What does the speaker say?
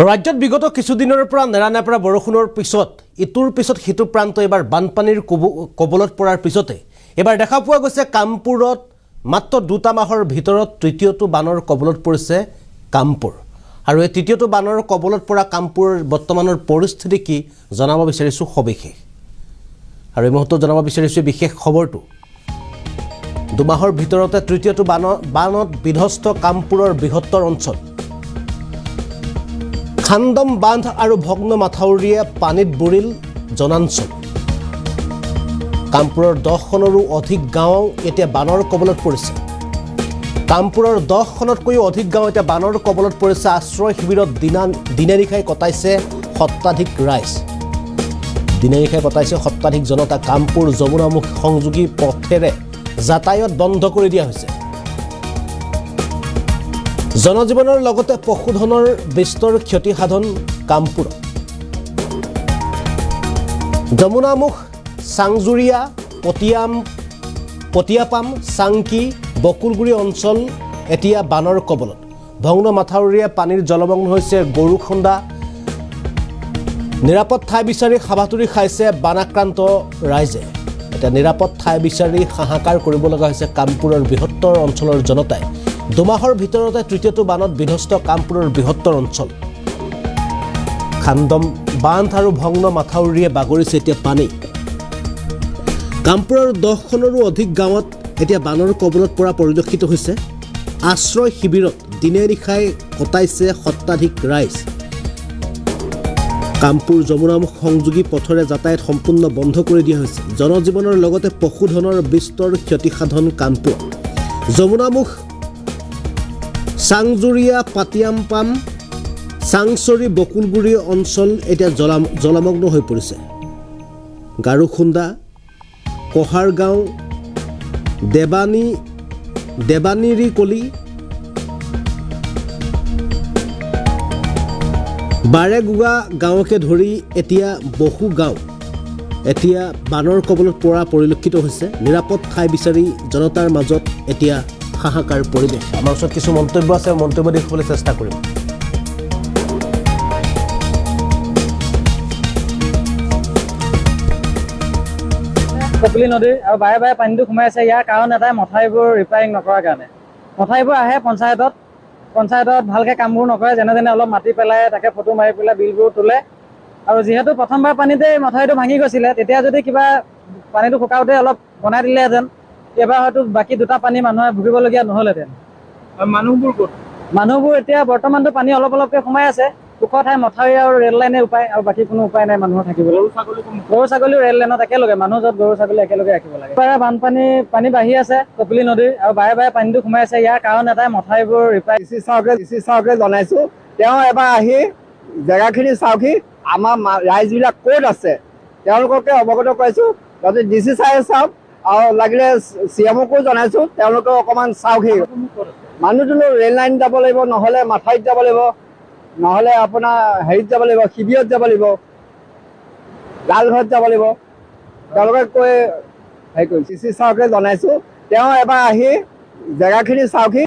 ৰাজ্যত বিগত কিছুদিনৰ পৰা নেৰানেপেৰা বৰষুণৰ পিছত ইটোৰ পিছত সিটো প্ৰান্ত এবাৰ বানপানীৰ কবলত পৰাৰ পিছতে এবাৰ দেখা পোৱা গৈছে কামপুৰত মাত্ৰ দুটা মাহৰ ভিতৰত তৃতীয়টো বানৰ কবলত পৰিছে কামপুৰ আৰু এই তৃতীয়টো বানৰ কবলত পৰা কামপুৰৰ বৰ্তমানৰ পৰিস্থিতি কি জনাব বিচাৰিছো সবিশেষ আৰু এই মুহূৰ্তত জনাব বিচাৰিছো বিশেষ খবৰটো দুমাহৰ ভিতৰতে তৃতীয়টো বানত বিধ্বস্ত কামপুৰৰ বৃহত্তৰ অঞ্চল খান্দম বান্ধ আৰু ভগ্ন মাথাউৰিয়ে পানীত বুৰিল জনাঞ্চল কামপুৰৰ 10খনৰো অধিক গাঁও এতিয়া বানৰ কবলত পৰিছে কামপুৰৰ 10খনতকৈও অধিক গাঁও এতিয়া বানৰ কবলত পৰিছে আশ্ৰয় শিবিৰত দিনে নিশাই কটাইছে শতাধিক ৰাইজ দিনে নিশাই কটাইছে শতাধিক জনতা কামপুৰ যমুনামুখ সংযোগী পথেৰে যাতায়াত বন্ধ কৰি দিয়া হৈছে জনজীৱনৰ লগতে পশুধনৰ বিস্তৰ ক্ষতি সাধন কামপুৰ যমুনামুখ সাংজুৰিয়া পটিয়াপাম চাংকি বকুলগুৰি অঞ্চল এতিয়া বানৰ কবলত ভগ্ন মাথাউৰিয়ে পানীৰ জলমগ্ন হৈছে গৰুখন্দা নিৰাপদ ঠাই বিচাৰি হাবাথুৰি খাইছে বানাক্ৰান্ত ৰাইজে এটা নিৰাপদ ঠাই বিচাৰি হাহাকাৰ কৰিব লগা হৈছে কামপুৰৰ বৃহত্তৰ অঞ্চলৰ জনতাই দুমাহৰ ভিতৰতে তৃতীয়টো বানত বিধ্বস্ত কামপুৰৰ বৃহত্তৰ অঞ্চল খান্দম বান্ধ আৰু ভগ্ন মাথাউৰিয়ে বাগৰিছে এতিয়া পানী কামপুৰৰ 10খনৰো অধিক গাঁৱত এতিয়া বানৰ কবলত পৰা পৰিলক্ষিত হৈছে আশ্ৰয় শিবিৰত দিনে নিশাই কটাইছে শতাধিক ৰাইজ কামপুৰ যমুনামুখ সংযোগী পথৰে যাতায়াত সম্পূৰ্ণ বন্ধ কৰি দিয়া হৈছে জনজীৱনৰ লগতে পশুধনৰ বিস্তৰ ক্ষতি সাধন কামপুৰ যমুনামুখ চাংজুৰিয়া পাটিয়ামপাম চাংচৰি বকুলগুৰি অঞ্চল এতিয়া জলমগ্ন হৈ পৰিছে গাৰুখুন্দা কহাৰগাঁও দেৱানিৰিকলি বাৰেগুগা গাঁৱকে ধৰি এতিয়া বহু গাঁও এতিয়া বানৰ কবলত পৰা পৰিলক্ষিত হৈছে নিৰাপদ ঠাই বিচাৰি জনতাৰ মাজত এতিয়া হাহাকাৰ পৰিৱেশ আমাৰ ওচৰত কিছু মন্তব্য আছে মন্তব্য দেখুৱাবলৈ চেষ্টা কৰিম কপিলী নদীৰ আৰু বাৰে বাৰে পানীটো সোমাই আছে ইয়াৰ কাৰণ এটাই মথাউৰিবোৰ ৰিপেয়াৰিং নকৰাৰ কাৰণে মথাউৰিবোৰ আহে পঞ্চায়তত ভালকৈ কামবোৰ নকৰে যেনে অলপ মাটি পেলাই তাকে ফটো মাৰি পেলাই বিলবোৰ তোলে আৰু যিহেতু প্ৰথমবাৰ পানীতে মথাউৰিটো ভাঙি গৈছিলে তেতিয়া যদি কিবা পানীটো শুকাওঁতে অলপ বনাই দিলেহেঁতেন এবাৰ হয়তো বাকী দুটা পানী মানুহে ভুগিবলগীয়া নহ'লহেঁতেন মানুহবোৰ এতিয়া বৰ্তমানতো পানী অলপ অলপকৈ সোমাই আছে ওখ ঠাই মথাউৰি আৰু ৰেল লাইনে উপায় আৰু বাকী কোনো উপায় নাই মানুহৰ থাকিবলৈ গৰু ছাগলীও ৰেল লাইনত একেলগে মানুহ য'ত গৰু ছাগলী একেলগে ৰাখিব লাগে পানী বাঢ়ি আছে কপিলী নদীৰ আৰু বাৰে বাৰে পানীটো সোমাই আছে ইয়াৰ কাৰণ এটাই মথাউৰিবোৰ চাওকে জনাইছো তেওঁ এবাৰ আহি জেগাখিনি চাওকহি আমাৰ ৰাইজবিলাক ক'ত আছে তেওঁলোককে অৱগত কৰাইছো যাতে DC চাৰে চাওক আৰু লাগিলে CMকো জনাইছো তেওঁলোকে অকণমান চাওকহি মানুহটো ৰেল লাইন যাব লাগিব নহ'লে মাথাউৰিত যাব লাগিব নহ'লে আপোনাৰ হেৰিত যাব লাগিব শিবিৰত যাব লাগিব লালঘৰত যাব লাগিব তেওঁলোকে কৈ হেৰি কৰি DC চাওকে জনাইছো তেওঁ এবাৰ আহি জেগাখিনি চাওকহি